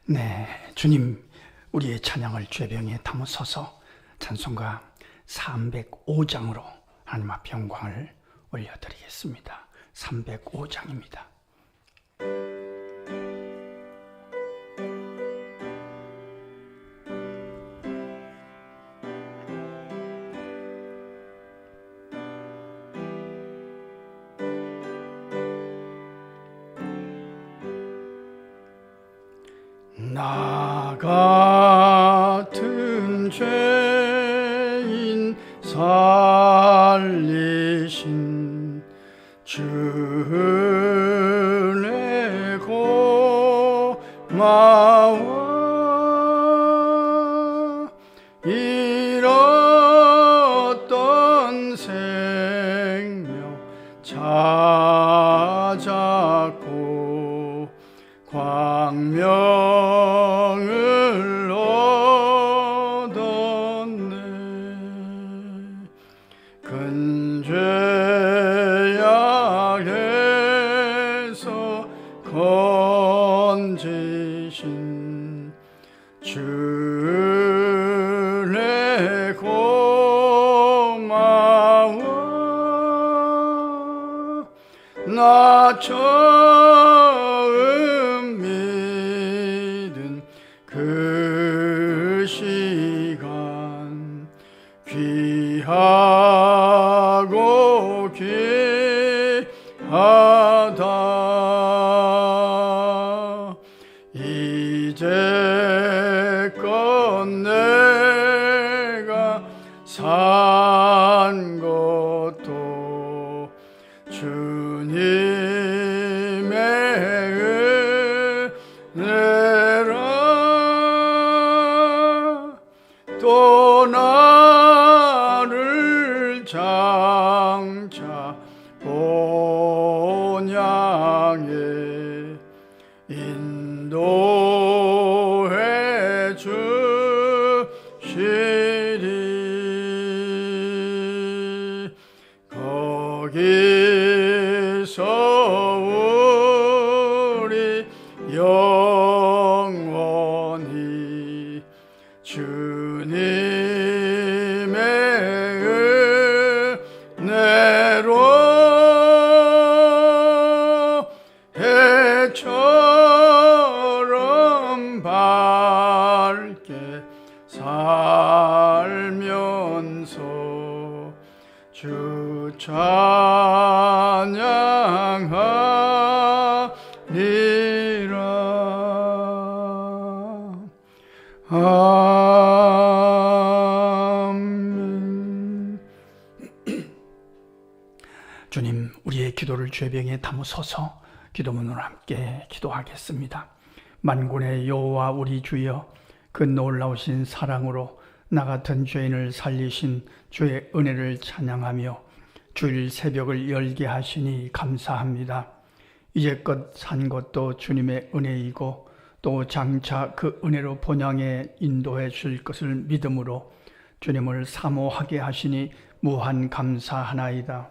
네, 주님, 우리의 찬양을 죄병에 담으소서. 찬송가 305장으로 하나님 앞에 영광을 올려드리겠습니다. 305장입니다. 나 같은 죄인 살리신 주의 고마워. 잃었던 생명 찾았고 광명을 얻었네. 근죄악에서 건지신 주의 고마워. 나 처음 믿은 그 시간 귀하고 귀하다. 이제껏 내가 산 것도 주님의 은혜라. 또 나를 장차 본향에 인도해 주시리. 거기서 우리 영원히 주님의 은혜로 해처럼 밝게 살면서 주 찬양하리라. 아멘. 주님, 우리의 기도를 죄병에 담으소서. 기도문으로 함께 기도하겠습니다. 만군의 여호와 우리 주여, 그 놀라우신 사랑으로 나 같은 죄인을 살리신 주의 은혜를 찬양하며 주일 새벽을 열게 하시니 감사합니다. 이제껏 산 것도 주님의 은혜이고 또 장차 그 은혜로 본향에 인도해 주실 것을 믿음으로 주님을 사모하게 하시니 무한 감사하나이다.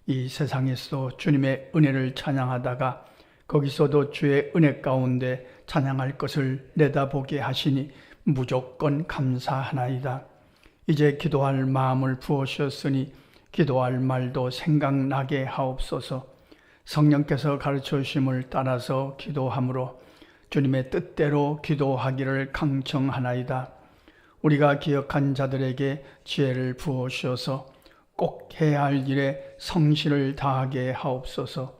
이 세상에서 주님의 은혜를 찬양하다가 거기서도 주의 은혜 가운데 찬양할 것을 내다보게 하시니 무조건 감사하나이다. 이제 기도할 마음을 부어주셨으니 기도할 말도 생각나게 하옵소서. 성령께서 가르쳐 주심을 따라서 기도함으로 주님의 뜻대로 기도하기를 강청하나이다. 우리가 기억한 자들에게 지혜를 부어주셔서 꼭 해야 할 일에 성실을 다하게 하옵소서.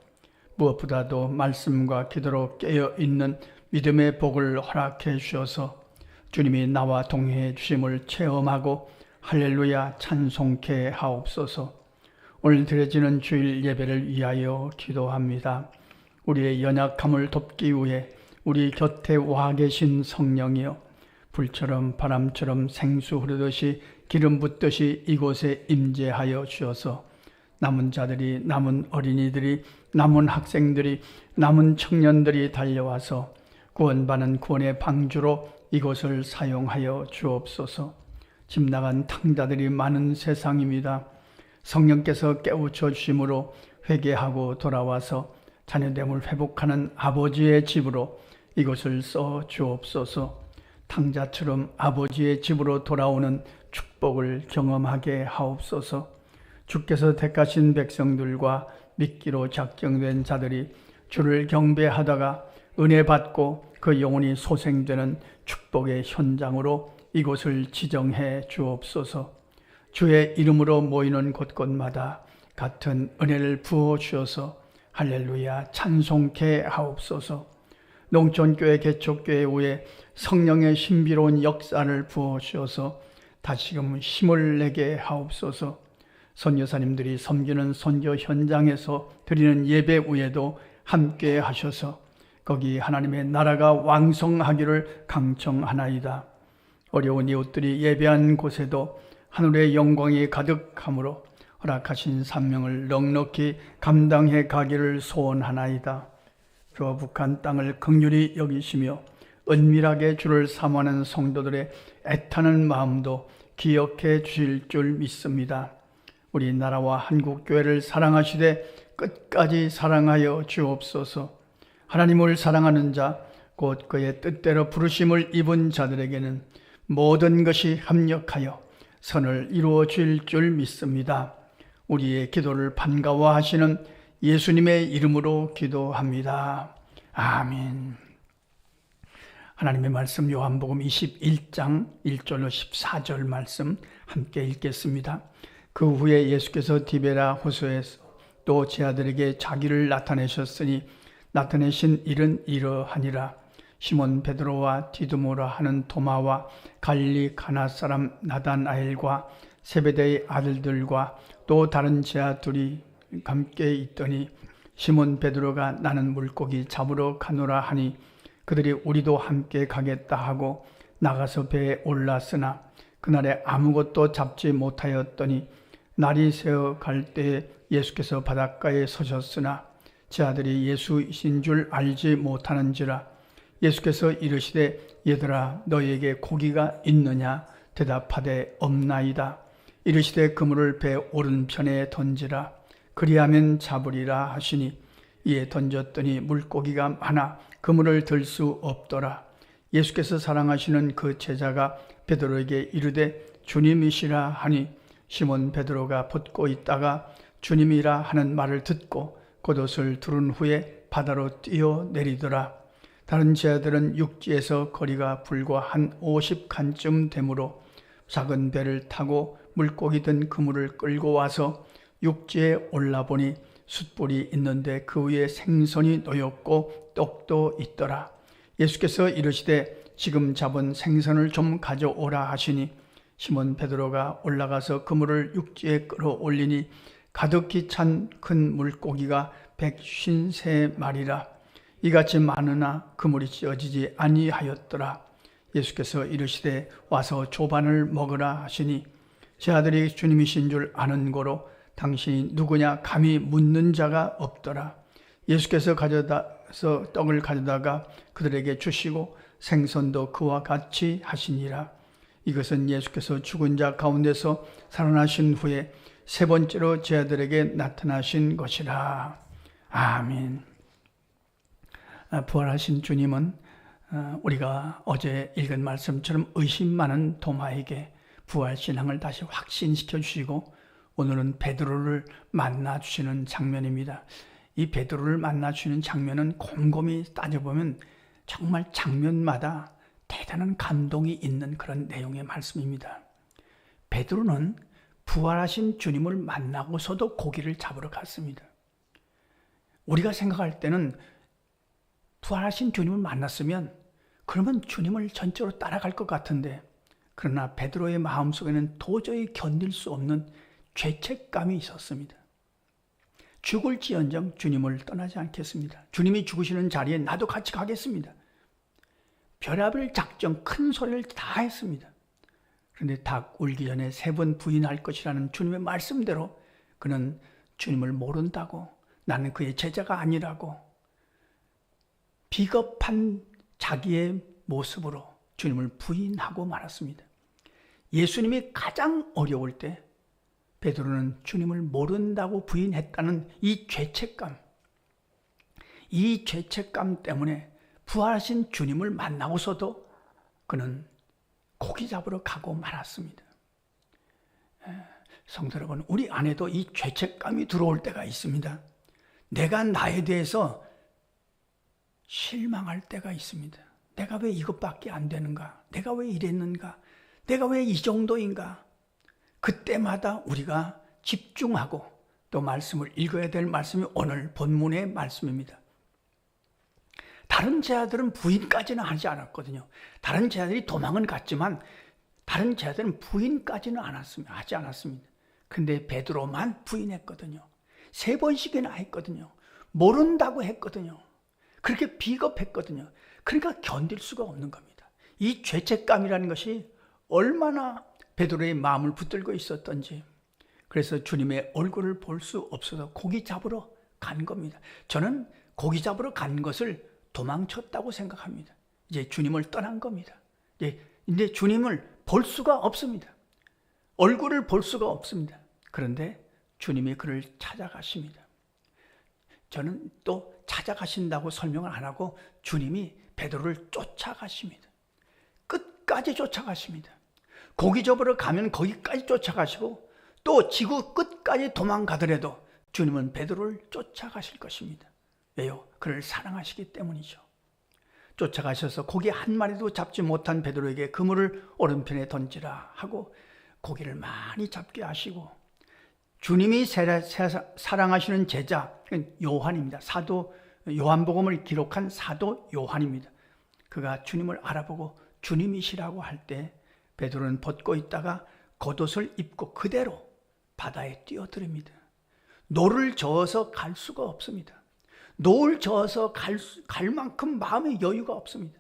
무엇보다도 말씀과 기도로 깨어있는 믿음의 복을 허락해 주셔서 주님이 나와 동행해 주심을 체험하고 할렐루야 찬송케 하옵소서. 오늘 드려지는 주일 예배를 위하여 기도합니다. 우리의 연약함을 돕기 위해 우리 곁에 와 계신 성령이여, 불처럼 바람처럼 생수 흐르듯이 기름 붓듯이 이곳에 임재하여 주셔서 남은 자들이, 남은 어린이들이, 남은 학생들이, 남은 청년들이 달려와서 구원받는 구원의 방주로 이곳을 사용하여 주옵소서. 집 나간 탕자들이 많은 세상입니다. 성령께서 깨우쳐 주심으로 회개하고 돌아와서 자녀됨을 회복하는 아버지의 집으로 이것을 써 주옵소서. 탕자처럼 아버지의 집으로 돌아오는 축복을 경험하게 하옵소서. 주께서 택하신 백성들과 믿기로 작정된 자들이 주를 경배하다가 은혜 받고 그 영혼이 소생되는 축복의 현장으로 이곳을 지정해 주옵소서. 주의 이름으로 모이는 곳곳마다 같은 은혜를 부어 주셔서 할렐루야 찬송케 하옵소서. 농촌교회 개척교회 후에 성령의 신비로운 역사를 부어 주셔서 다시금 힘을 내게 하옵소서. 선교사님들이 섬기는 선교 현장에서 드리는 예배 후에도 함께 하셔서 거기 하나님의 나라가 왕성하기를 강청하나이다. 어려운 이웃들이 예배한 곳에도 하늘의 영광이 가득하므로 허락하신 사명을 넉넉히 감당해 가기를 소원하나이다. 저 북한 땅을 긍휼히 여기시며 은밀하게 주를 사모하는 성도들의 애타는 마음도 기억해 주실 줄 믿습니다. 우리 나라와 한국교회를 사랑하시되 끝까지 사랑하여 주옵소서. 하나님을 사랑하는 자, 곧 그의 뜻대로 부르심을 입은 자들에게는 모든 것이 합력하여 선을 이루어 줄 줄 믿습니다. 우리의 기도를 반가워하시는 예수님의 이름으로 기도합니다. 아멘. 하나님의 말씀 요한복음 21장 1절로 14절 말씀 함께 읽겠습니다. 그 후에 예수께서 디베라 호수에서 또 제 아들에게 자기를 나타내셨으니 나타내신 일은 이러하니라. 시몬 베드로와 디두모라 하는 도마와 갈릴리 가나 사람 나다나엘과 세베대의 아들들과 또 다른 제자 둘이 함께 있더니 시몬 베드로가 나는 물고기 잡으러 가노라 하니 그들이 우리도 함께 가겠다 하고 나가서 배에 올랐으나 그날에 아무것도 잡지 못하였더니 날이 새어 갈 때에 예수께서 바닷가에 서셨으나 제 아들이 예수이신 줄 알지 못하는지라. 예수께서 이르시되 얘들아 너희에게 고기가 있느냐 대답하되 없나이다. 이르시되 그물을 배 오른편에 던지라. 그리하면 잡으리라 하시니 이에 던졌더니 물고기가 많아 그물을 들 수 없더라. 예수께서 사랑하시는 그 제자가 베드로에게 이르되 주님이시라 하니 시몬 베드로가 벗고 있다가 주님이라 하는 말을 듣고 겉옷을 두른 후에 바다로 뛰어내리더라. 다른 제자들은 육지에서 거리가 불과 한 50칸쯤 되므로 작은 배를 타고 물고기 든 그물을 끌고 와서 육지에 올라보니 숯불이 있는데 그 위에 생선이 놓였고 떡도 있더라. 예수께서 이르시되 지금 잡은 생선을 좀 가져오라 하시니 시몬 베드로가 올라가서 그물을 육지에 끌어올리니 가득히 찬 큰 물고기가 153마리라. 이같이 많으나 그물이 찢어지지 아니하였더라. 예수께서 이르시되 와서 조반을 먹으라 하시니 제 아들이 주님이신 줄 아는 고로 당신이 누구냐 감히 묻는 자가 없더라. 예수께서 가져다서 떡을 가져다가 그들에게 주시고 생선도 그와 같이 하시니라. 이것은 예수께서 죽은 자 가운데서 살아나신 후에 세 번째로 제 아들에게 나타나신 것이라. 아멘. 부활하신 주님은 우리가 어제 읽은 말씀처럼 의심 많은 도마에게 부활신앙을 다시 확신시켜 주시고 오늘은 베드로를 만나 주시는 장면입니다. 이 베드로를 만나 주시는 장면은 곰곰이 따져보면 정말 장면마다 대단한 감동이 있는 그런 내용의 말씀입니다. 베드로는 부활하신 주님을 만나고서도 고기를 잡으러 갔습니다. 우리가 생각할 때는 부활하신 주님을 만났으면 그러면 주님을 전적으로 따라갈 것 같은데, 그러나 베드로의 마음속에는 도저히 견딜 수 없는 죄책감이 있었습니다. 죽을지언정 주님을 떠나지 않겠습니다. 주님이 죽으시는 자리에 나도 같이 가겠습니다. 별의별 작정, 큰 소리를 다 했습니다. 그런데 닭 울기 전에 3번 부인할 것이라는 주님의 말씀대로 그는 주님을 모른다고, 나는 그의 제자가 아니라고 비겁한 자기의 모습으로 주님을 부인하고 말았습니다. 예수님이 가장 어려울 때 베드로는 주님을 모른다고 부인했다는 이 죄책감 때문에 부활하신 주님을 만나고서도 그는 고기 잡으러 가고 말았습니다. 성도 여러분, 우리 안에도 이 죄책감이 들어올 때가 있습니다. 내가 나에 대해서 실망할 때가 있습니다. 내가 왜 이것밖에 안 되는가? 내가 왜 이랬는가? 내가 왜 이 정도인가? 그때마다 우리가 집중하고 또 말씀을 읽어야 될 말씀이 오늘 본문의 말씀입니다. 다른 제자들은 부인까지는 하지 않았거든요. 다른 제자들이 도망은 갔지만 다른 제자들은 부인까지는 하지 않았습니다. 근데 베드로만 부인했거든요. 3번씩이나 했거든요. 모른다고 했거든요. 그렇게 비겁했거든요. 그러니까 견딜 수가 없는 겁니다. 이 죄책감이라는 것이 얼마나 베드로의 마음을 붙들고 있었던지. 그래서 주님의 얼굴을 볼 수 없어서 고기 잡으러 간 겁니다. 저는 고기 잡으러 간 것을 도망쳤다고 생각합니다. 이제 주님을 떠난 겁니다. 이제 주님을 볼 수가 없습니다. 얼굴을 볼 수가 없습니다. 그런데 주님이 그를 찾아가십니다. 저는 또 찾아가신다고 설명을 안 하고 주님이 베드로를 쫓아가십니다. 끝까지 쫓아가십니다. 고기 잡으러 가면 거기까지 쫓아가시고 또 지구 끝까지 도망가더라도 주님은 베드로를 쫓아가실 것입니다. 왜요? 그를 사랑하시기 때문이죠. 쫓아가셔서 고기 한 마리도 잡지 못한 베드로에게 그물을 오른편에 던지라 하고 고기를 많이 잡게 하시고, 주님이 사랑하시는 제자 요한입니다. 사도 요한복음을 기록한 사도 요한입니다. 그가 주님을 알아보고 주님이시라고 할 때 베드로는 벗고 있다가 겉옷을 입고 그대로 바다에 뛰어들입니다. 노를 저어서 갈 수가 없습니다. 노를 저어서 갈 만큼 마음의 여유가 없습니다.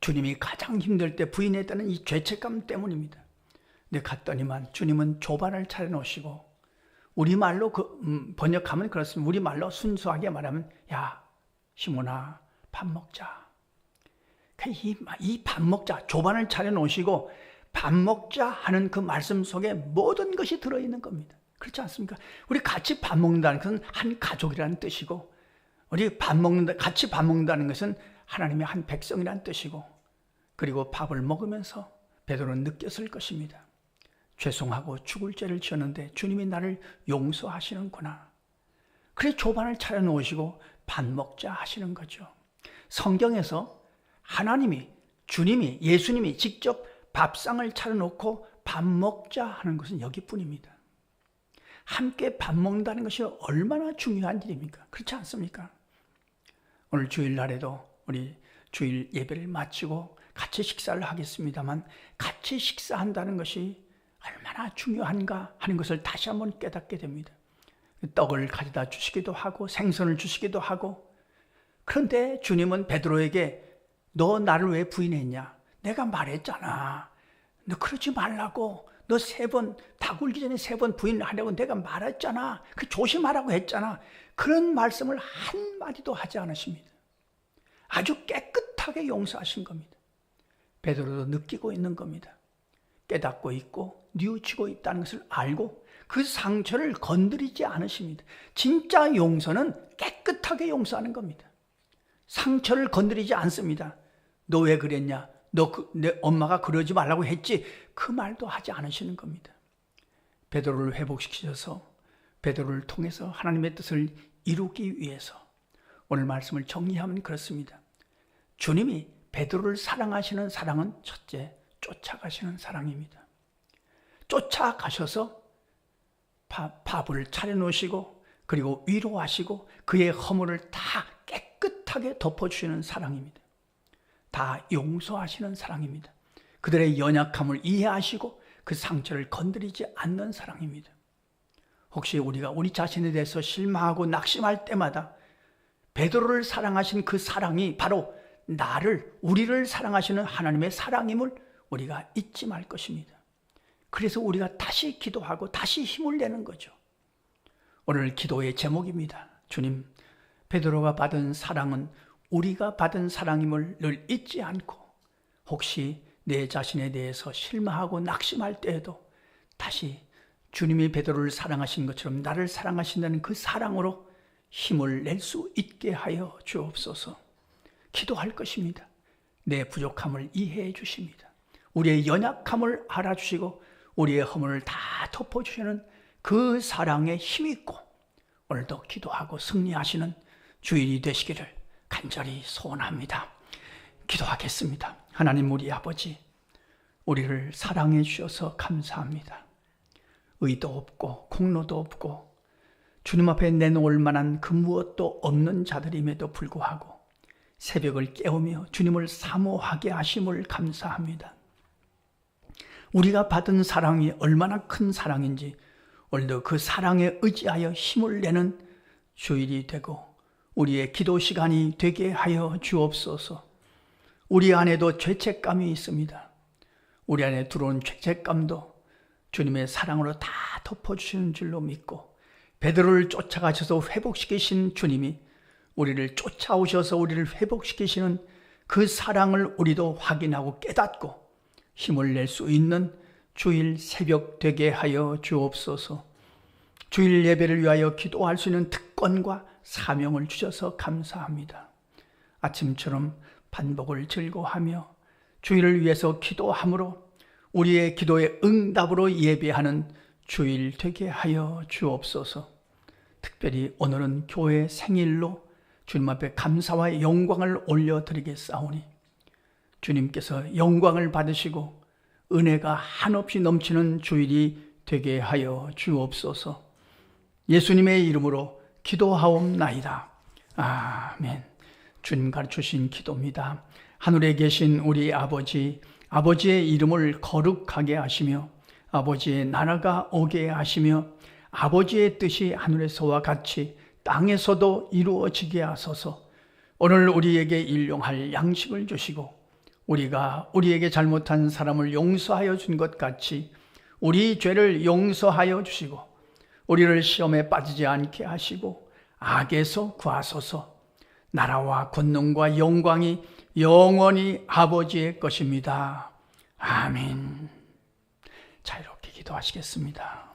주님이 가장 힘들 때 부인했다는 이 죄책감 때문입니다. 근데 갔더니만 주님은 조반을 차려놓으시고, 우리말로 번역하면 그렇습니다. 우리말로 순수하게 말하면, 야 시몬아 밥 먹자. 이 밥 먹자, 조반을 차려놓으시고 밥 먹자 하는 그 말씀 속에 모든 것이 들어있는 겁니다. 그렇지 않습니까? 우리 같이 밥 먹는다는 것은 한 가족이라는 뜻이고, 우리 같이 밥 먹는다는 것은 하나님의 한 백성이라는 뜻이고, 그리고 밥을 먹으면서 베드로는 느꼈을 것입니다. 죄송하고 죽을 죄를 지었는데 주님이 나를 용서하시는구나. 그래 조반을 차려놓으시고 밥 먹자 하시는 거죠. 성경에서 하나님이, 주님이, 예수님이 직접 밥상을 차려놓고 밥 먹자 하는 것은 여기뿐입니다. 함께 밥 먹는다는 것이 얼마나 중요한 일입니까? 그렇지 않습니까? 오늘 주일날에도 우리 주일 예배를 마치고 같이 식사를 하겠습니다만, 같이 식사한다는 것이 얼마나 중요한가 하는 것을 다시 한번 깨닫게 됩니다. 떡을 가져다 주시기도 하고 생선을 주시기도 하고, 그런데 주님은 베드로에게 너 나를 왜 부인했냐? 내가 말했잖아. 너 그러지 말라고. 너 3번, 다 굴기 전에 3번 부인하려고 내가 말했잖아. 그 조심하라고 했잖아. 그런 말씀을 한마디도 하지 않으십니다. 아주 깨끗하게 용서하신 겁니다. 베드로도 느끼고 있는 겁니다. 깨닫고 있고 뉘우치고 있다는 것을 알고 그 상처를 건드리지 않으십니다. 진짜 용서는 깨끗하게 용서하는 겁니다. 상처를 건드리지 않습니다. 너 왜 그랬냐? 내 엄마가 그러지 말라고 했지? 그 말도 하지 않으시는 겁니다. 베드로를 회복시키셔서 베드로를 통해서 하나님의 뜻을 이루기 위해서 오늘 말씀을 정리하면 그렇습니다. 주님이 베드로를 사랑하시는 사랑은 첫째, 쫓아가시는 사랑입니다. 쫓아가셔서 밥을 차려놓으시고 그리고 위로하시고 그의 허물을 다 깨끗하게 덮어주시는 사랑입니다. 다 용서하시는 사랑입니다. 그들의 연약함을 이해하시고 그 상처를 건드리지 않는 사랑입니다. 혹시 우리가 우리 자신에 대해서 실망하고 낙심할 때마다 베드로를 사랑하신 그 사랑이 바로 우리를 사랑하시는 하나님의 사랑임을 우리가 잊지 말 것입니다. 그래서 우리가 다시 기도하고 다시 힘을 내는 거죠. 오늘 기도의 제목입니다. 주님, 베드로가 받은 사랑은 우리가 받은 사랑임을 늘 잊지 않고, 혹시 내 자신에 대해서 실망하고 낙심할 때에도 다시 주님이 베드로를 사랑하신 것처럼 나를 사랑하신다는 그 사랑으로 힘을 낼 수 있게 하여 주옵소서. 기도할 것입니다. 내 부족함을 이해해 주십니다. 우리의 연약함을 알아주시고 우리의 허물을 다 덮어주시는 그 사랑에 힘있고 오늘도 기도하고 승리하시는 주일이 되시기를 간절히 소원합니다. 기도하겠습니다. 하나님 우리 아버지, 우리를 사랑해 주셔서 감사합니다. 의도 없고 공로도 없고 주님 앞에 내놓을 만한 그 무엇도 없는 자들임에도 불구하고 새벽을 깨우며 주님을 사모하게 하심을 감사합니다. 우리가 받은 사랑이 얼마나 큰 사랑인지 오늘도 그 사랑에 의지하여 힘을 내는 주일이 되고 우리의 기도 시간이 되게 하여 주옵소서. 우리 안에도 죄책감이 있습니다. 우리 안에 들어온 죄책감도 주님의 사랑으로 다 덮어주시는 줄로 믿고 베드로를 쫓아가셔서 회복시키신 주님이 우리를 쫓아오셔서 우리를 회복시키시는 그 사랑을 우리도 확인하고 깨닫고 힘을 낼 수 있는 주일 새벽 되게 하여 주옵소서. 주일 예배를 위하여 기도할 수 있는 특권과 사명을 주셔서 감사합니다. 아침처럼 반복을 즐거워하며 주일을 위해서 기도함으로 우리의 기도의 응답으로 예배하는 주일 되게 하여 주옵소서. 특별히 오늘은 교회 생일로 주님 앞에 감사와 영광을 올려드리겠사오니 주님께서 영광을 받으시고 은혜가 한없이 넘치는 주일이 되게 하여 주옵소서. 예수님의 이름으로 기도하옵나이다. 아멘. 주님 가르쳐주신 기도입니다. 하늘에 계신 우리 아버지, 아버지의 이름을 거룩하게 하시며 아버지의 나라가 오게 하시며 아버지의 뜻이 하늘에서와 같이 땅에서도 이루어지게 하소서. 오늘 우리에게 일용할 양식을 주시고 우리가 우리에게 잘못한 사람을 용서하여 준 것 같이 우리 죄를 용서하여 주시고 우리를 시험에 빠지지 않게 하시고 악에서 구하소서. 나라와 권능과 영광이 영원히 아버지의 것입니다. 아멘. 자, 이렇게 기도하시겠습니다.